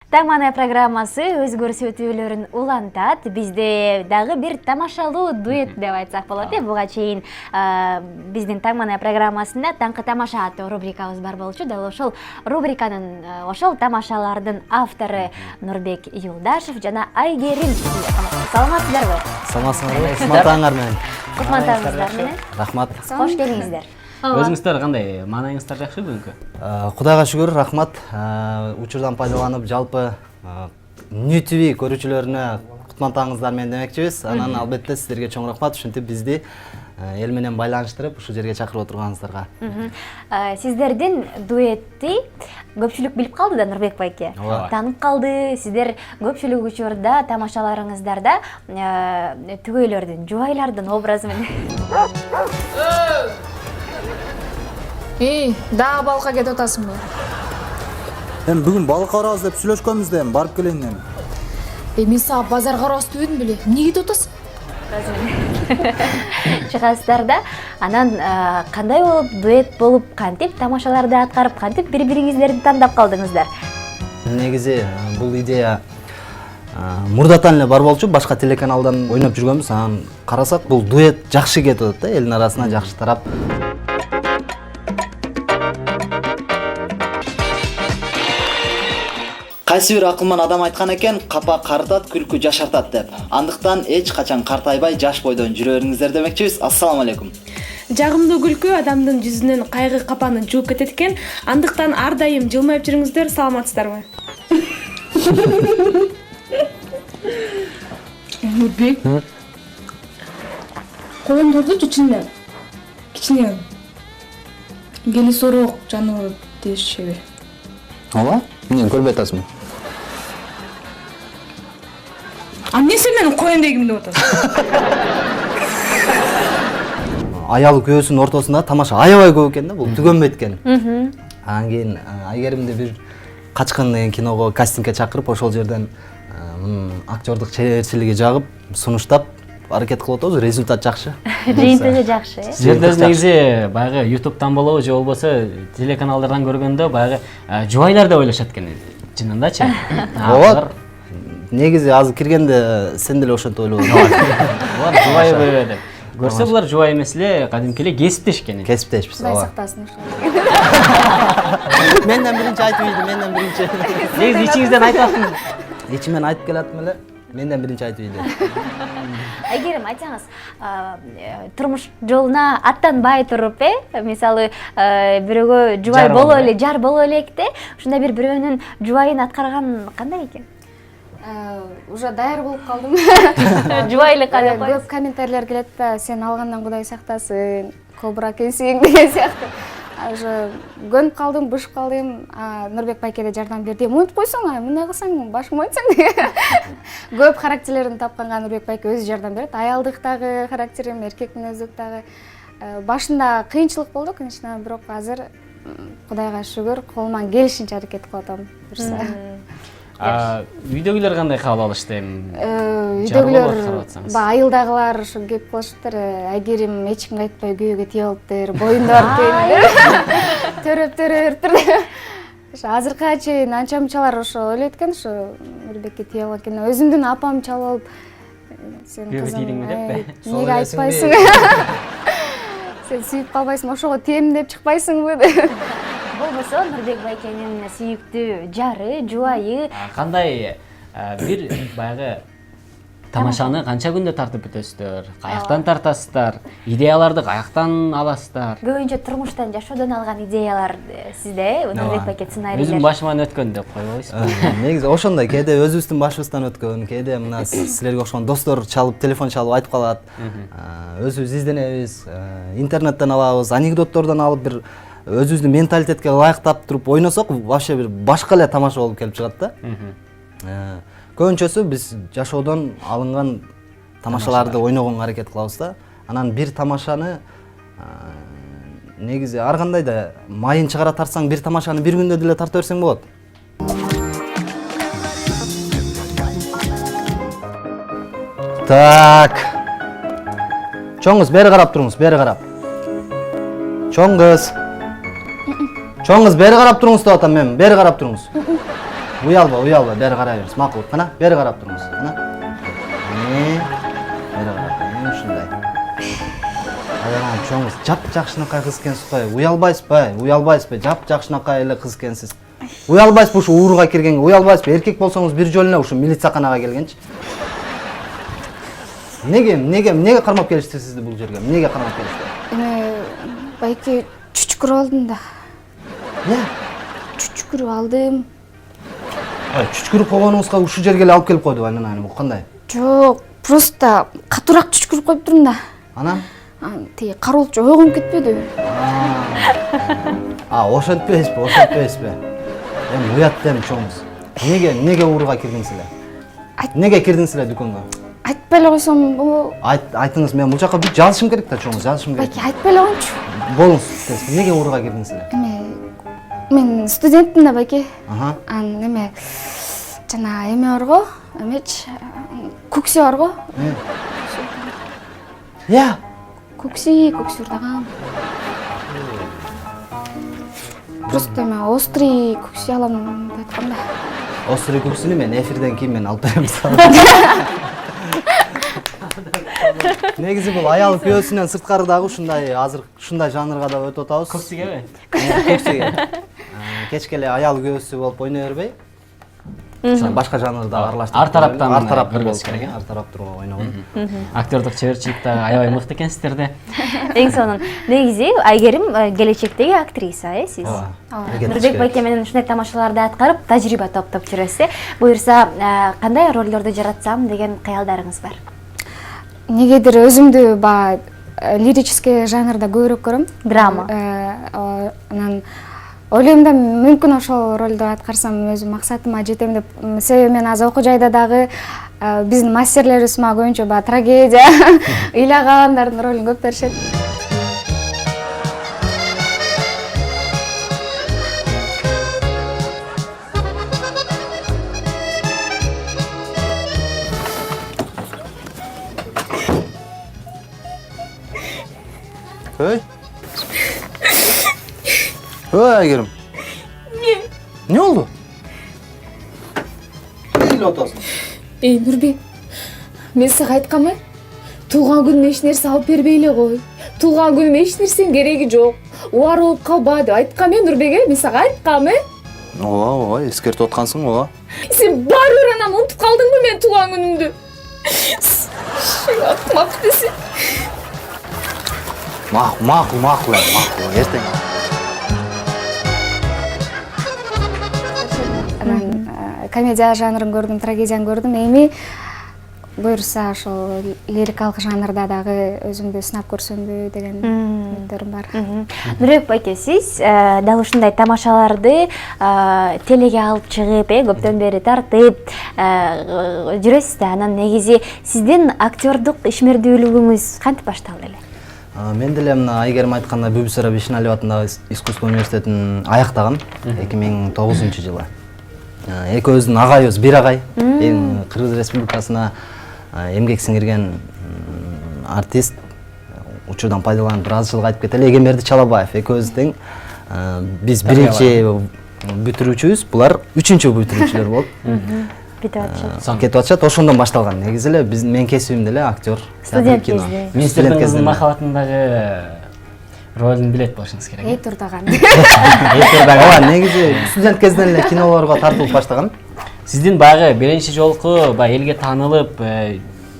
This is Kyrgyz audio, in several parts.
Таң мана программасы өз көрсөтүүлөрүн улантат. Бизде дагы бир тамашалуу дуэт деп айтсак болот. Буга чейин биздин Таң мана программасында Таңкы тамаша аттуу рубрикабыз бар болчу. Дал ошол рубриканын ошол тамашалардын автору Нурбек Юлдашев жана Айгерим. Саламатсыздарбы? Саламатсыздарбы? Кутман менен. Кутман таңыңыздар менен. Рахмат. Кош келиңиздер. Өзүңүздөр кандай? Маанайыңыздар жакшы бүгүнкү? Кудайга шүгүр, рахмат. Учурдан пайдаланып, жалпы New TV көрүүчүлөрүнө кутман таңыңыздар менен демекчибиз. Анан албетте сиздерге чоң рахмат, ушинтип бизди эл менен байланыштырып, ушул жерге чакырып отурганыңыздарга. Сиздердин дуэтти көпчүлүк билип калды да, Нурбек байке. Таанып калды. Сиздер көпчүлүк учурда тамашаларыңыздарда түгөйлөрдүн, жубайлардын образы менен. Дагы балыкка кетип атасыңбы? Эми бүгүн балыкка барабыз деп сүйлөшкөнбүз да, барып келейин эми. Мен сага базарга барабыз дебедим беле. Эмне кетип атасың? Чыгасыздар да, анан кандай болуп, дуэт болуп, кантип тамашаларды аткарып, кантип бири-бириңиздерди тандап калдыңыздар? Негизи бул идея мурдатан эле бар болчу, башка телеканалдан ойноп жүргөнбүз. Анан карасак, бул дуэт жакшы кетип атат да, элдин арасына жакшы тарап. Кайсы бир акылман адам айткан экен, капа карытат, күлкү жашартат деп. Андыктан эч качан картайбай жаш бойдон жүрө бериңиздер демекчибиз. Ассаламу алейкум. Жагымдуу күлкү адамдын жүзүнөн кайгы капаны жууп кетет экен. Андыктан ар дайым жылмайып жүрүңүздөр. Саламатсыздарбы? Нурбек. Колун турдучу чынында. Кичине. Гели сорок жаныбар дешеби. Ооба? Эмне көрбөй атасың? Эмне сен менин коюн дегим деп атасың? Аялы күйөөсүнүн ортосунда тамаша аябай көп экен да, бул түгөнбөйт экен. Анан кийин Айгеримди бир Качкын деген киного кастингге чакырып, ошол жерден актёрдук чеберчилиги жагып, сунуштап аракет кылып атабыз. Результат жакшы. Жыйынтыгы жакшы, э? Жерде негизи баягы YouTube'дан болобу же болбосо телеканалдардан көргөндө баягы жубайлар деп ойлошот экен. Чынындачы? Ооба. Негизи азыр киргенде сен деле ошентип ойлободуң. Булар жубайбы деп. Көрсө булар жубай эмес эле, кадимки эле кесиптеш экен. Кесиптешпиз. Кудай сактасын ошол. Менден биринчи айтып ийди, менден биринчи. Негизи ичиңизден айтып атасың. Ичимен айтып келатым эле, менден биринчи айтып ийди. Айгерим, айтсаңыз, турмуш жолуна аттанбай туруп, мисалы, бирөөгө жубай боло эле, жар боло электе, ушундай бир бирөөнүн жубайын аткарган кандай экен? Уже даяр болуп калдым. Жубайлыкка деп Көп комментарийлер келет да, сен алгандан Кудай сактасын, кобра экенсиң деген сыяктуу. Уже көнүп калдым, бышып калдым. Нурбек байкеге жардам берди. Монтип койсоң, мындай кылсаң башың монтсаң. Көп характерлерин тапканга Нурбек байке өзү жардам берет. Аялдыктагы характерим, эркек мүнөздүк дагы. Башында кыйынчылык болду, конечно, бирок азыр Кудайга шүгүр, колуман келишинче аракет кылып атам. Үйдөгүлөр кандай кабыл алышты эми? Үйдөгүлөр айылдагылар ушу кеп кылышыптыр. Айгерим эч кимге айтпай күйөөгө тие алыптыр, боюнда экен. Төрөп. Азыркыга чейин анча мынчалар ошо ойлойт экен, ошо Нурбекке тие алган экен. Өзүмдүн апам чалып алып, сен кызым, эмнеге айтпайсың? Сен сүйүп калбайсың, ошого тиемин деп чыкпайсыңбы деп. Болбосо Нурбек байкенин сүйүктүү жары, жубайы Кандай бир баягы тамашаны канча күндө тартып бүтөсүздөр? Каяктан тартасыздар? Идеяларды каяктан аласыздар? көбүнчө турмуштан, жашоодон алган идеялар сизде, Нурбек байке сценарийлер. Өзүм башыман өткөн деп койбойсузбу? Негизи ошондой, кээде өзүбүздүн башыбыздан өткөн, кээде мына силерге окшогон достор чалып, телефон чалып айтып калат. Өзүбүз изденебиз, интернеттен алабыз, анекдоттордон алып бир өзүбүздүн менталитетке ылайыктап туруп ойносок, вообще бир башка эле тамаша болуп келип чыгат да. Көбүнчөсү биз жашоодон алынган тамашаларды ойногонго аракет кылабыз да. Анан бир тамашаны негизи ар кандай да майын чыгара тартсаң, бир тамашаны бир күндө деле тарта берсең болот. Так. Чоң кыз, бери карап туруңуз, бери карап. Чоң кыз. Чоң кыз, бери карап туруңуз деп атам мен, бери карап туруңуз. уялба, бери карай бериңиз. Макул. Кана, бери карап туруңуз. Кана. Бери карап. Ушундай. Аяган чоңуз, жап-жакшынакай кыз экенсиз кой. Уялбайсызбы? Жап-жакшынакай эле кыз экенсиз. Уялбайсызбы ушу ууруга киргенге? Уялбайсызбы? Эркек болсоңуз бир жолу эле ушу милицияканага келгенчи. Неге кармап келиштир сизди бул жерге? Неге кармап келиштир? Эми байке чүчкүрүп алдым да. Чүчкүрүп алдым. Чүчкүрүп койгонуңузга ушу жерге эле алып келип койду анан бул кандай? Жок, просто катуураак чүчкүрүп коюп турдум да. Анан? Тиги кароолчу ойгонуп кетпеди. Ошентпейсизби? Эми уят дем чоңуз. Неге ууруга кирдиңиз эле? Неге кирдиңиз эле дүкөнгө? Айтпай эле койсом болобу? Айтыңыз, мен бул жака бүт жазышым керек да чоңуз, жазышым керек. Байке айтпай эле коюңчу. Болуңуз, неге ууруга кирдиңиз эле? Мен студентмин да байке. Аха. Эме жана эме барго, эмечи көксү барго. Көксү урдагам. Просто эме острый көксү алам деп айткам да. Острый көксүнү мен эфирден кийин мен алып берем. Негизи бул аял күйөөсүнөн сырткары дагы ушундай азыр ушундай жанрга да өтүп атабыз. Көксүгеби? Көксүгө. Кечке эле аял күйөөсү болуп ойной бербей. Башка жанрда аралаштырып. Ар тараптан көргөз керек, ар тараптуу ойногон. Актёрдук чеберчилик да аябай мыкты экенсиздер да. Эң сонун. Негизи Айгерим келечектеги актриса, сиз. Нурбек байке менен ушундай тамашаларды аткарып, тажрыйба топтоп жүрөсүз. Буюрса, кандай ролдорду жаратсам деген каялдарыңыз бар? Негедир өзүмдү баягы лирический жанрда көбүрөөк көрөм. Драма. Анан ойлойм да мүмкүн ошол ролду аткарсам өзүм максатыма жетем деп. Себеби мен азыр окуу жайда дагы биздин мастерлерибиз мага көбүнчө баягы трагедия, ыйлагандардын ролун көп беришет. Ой, Айгерим. Не oldu? Неге отасың? Нурбек, мен сага айткам, туулган күнүнө эч нерсе алып бербей эле кой. Туулган күнүнө эч нерсенин кереги жок. Убар болуп калба деп айткам, Нурбек, мен сага айткам, Ооба, эскертип аткансың, ооба. Сен барыбир анан унутуп калдыңбы мен туулган күнүмдү? Акмак десең. Макул, эртең. Комедия жанрын көрдүм, трагедияны көрдүм. Эми буюрса ошол лирикалык жанрда дагы өзүмдү сынап көрсөмбү деген үмүттөрүм бар. Нурбек байке, сиз дал ушундай тамашаларды телеге алып чыгып, көптөн бери тартып жүрөсүз да. Анан негизи сиздин актёрдук ишмердүүлүгүңүз кантип башталды эле? Мен деле мына Айгерим айткандай Бубисара Бишеналиева атындагы искусство университетин аяктагам 2009-жылы. Экөөбүздүн агайыбыз бир агай. Эң Кыргыз Республикасына эмгек сиңирген артист. Учурдан пайдаланып бир аз жылга айтып кетели. Эгемберди Чалабаев экөөбүз тең. Биз биринчи бүтүрүүчүбүз, булар үчүнчү бүтүрүүчүлөр болуп. Кетип атышат. Ошондон башталган. Негизи эле мен кесибим деле актер. Студент кезде. Министрдин кызынын махабатындагы ролун билет болушуңуз керек. Турдаган. Ооба, негизи студент кезден эле кинолорго тартылып баштагам. Сиздин баягы биринчи жолку элге таанылып,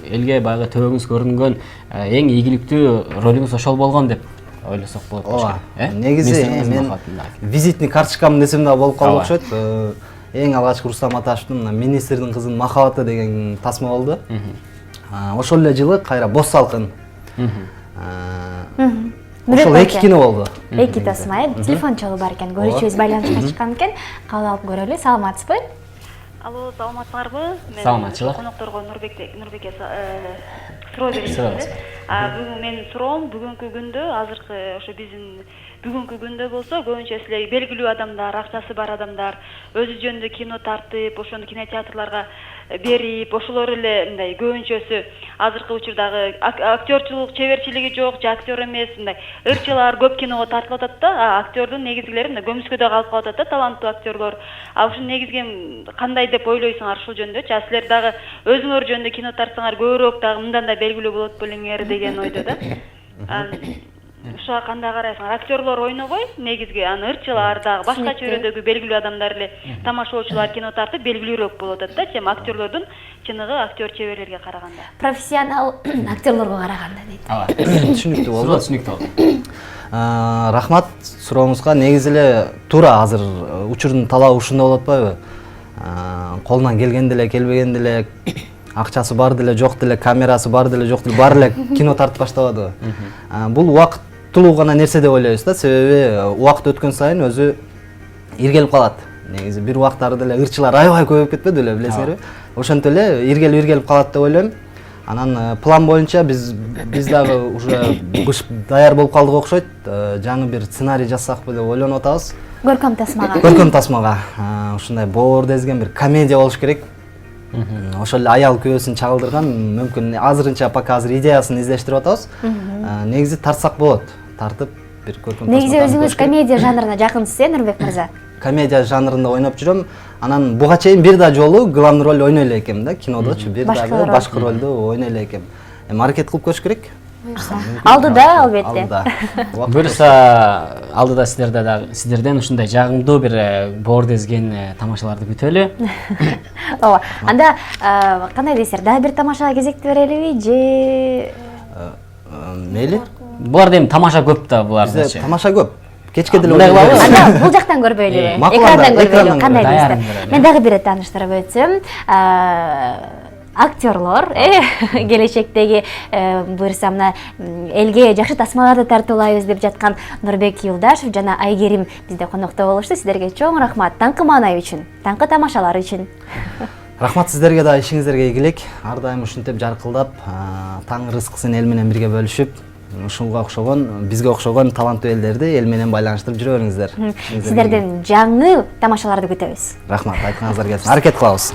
элге баягы төбөңүз көрүнгөн эң ийгиликтүү ролуңуз ошол болгон деп ойлосок болот болуш керек. Негизи мен визитный карточкам десем да болуп калды окшойт. Эң алгачкы Рустам Аташевдин Министрдин кызынын махабаты деген тасма болду. Ошол эле жылы кайра Боз салкын. Ошол эки кино болду. Эки тасма, телефон чалуу бар экен, көрүүчүбүз байланышка чыккан экен. Кабыл алып көрөлү. Саламатсызбы? Алло, саламатсыңарбы? Саламатчылык. Конокторго Нурбекке суроо берейин. Бүгүн менин суроом бүгүнкү күндө, азыркы ошо биздин бүгүнкү күндө болсо, көбүнчө силер белгилүү адамдар, акчасы бар адамдар өзү жөнүндө кино тартып, ошону кинотеатрларга берип ошолор эле мындай көбүнчөсү азыркы учурдагы актёрчулук чеберчилиги жок же актер эмес мындай ырчылар көп киного тартылып атат да, актёрдун негизгилери мындай көмүскөдө калып калып атат да, таланттуу актерлор. А ушун негизги кандай деп ойлойсуңар ушул жөнүндө? А силер дагы өзүңөр жөнүндө кино тартсаңар көбүрөөк дагы мындан да белгилүү болот белеңер деген ойдо да. Ушуга кандай карайсыңар? Актерлор ойнобой, негизги ырчылар дагы башка чөйрөдөгү белгилүү адамдар эле тамашоочулар кино тартып белгилүүрөөк болуп атат да, чем актерлордун чыныгы актер чеберлерге караганда. Профессионал актерлорго караганда дейт. Ооба. Түшүнүктүү болду. Түшүнүктүү болду. Рахмат сурооңузга. Негизи эле туура азыр учурдун талабы ушундай болуп атпайбы? Колунан келген деле, келбеген деле, акчасы бар деле, жок деле, камерасы бар деле, жок деле, баары эле кино тартып баштабадыбы? Бул убакыттуу гана нерсе деп ойлойбуз да, себеби убакыт өткөн сайын өзү иргелип калат. Негизи бир убактары деле ырчылар аябай көбөйүп кетпеди беле, билесиңерби? Ошентип эле иргелип калат деп ойлойм. Анан план боюнча биз дагы уже даяр болуп калдык окшойт. Жаңы бир сценарий жазсакпы деп ойлонуп атабыз. Көркөм тасмага. Көркөм тасмага. Ушундай боорду эзген бир комедия болуш керек. Ошол эле аял күйөөсүн чагылдырган, мүмкүн азырынча пока азыр идеясын издештирип атабыз. Негизи тартсак болот. Тартып бир көркөм тасма. Негизи өзүңүз комедия жанрына жакынсыз, Нурбек мырза? Комедия жанрында ойноп жүрөм. Анан буга чейин бир да жолу главный роль ойной эле экенмин да, кинодочу бир дагы башкы ролду ойной эле экенмин. Аракет кылып көрүш керек. Алдыда албетте. Буюрса алдыда сиздерден ушундай жагымдуу бир боорду эзген тамашаларды күтөлү. Ооба. Анда кандай дейсиздер? Дагы бир тамашага кезекти берелиби же? Мейли. Буларда эми тамаша көп да, булардачы. Тамаша көп. Кечке деле ойнойбуз. Анда бул жактан көрбөйлүбү? Экрандан көрбөйлүбү? Кандай дейсиздер? Мен дагы бир тааныштырып өтсөм, актерлор келечектеги буюрса мына элге жакшы тасмаларды тартуулайбыз деп жаткан Нурбек Юлдашев жана Айгерим бизде конокто болушту. Сиздерге чоң рахмат таңкы маанай үчүн, таңкы тамашалар үчүн. Рахмат сиздерге да, ишиңиздерге ийгилик. Ар дайым ушинтип жаркылдап, таң рызкысын эл менен бирге бөлүшүп, ушуга окшогон, бизге окшогон таланттуу элдерди эл менен байланыштырып жүрө бериңиздер. Сиздерден жаңы тамашаларды күтөбүз. Рахмат, айтканыңыздар келсин. Аракет кылабыз.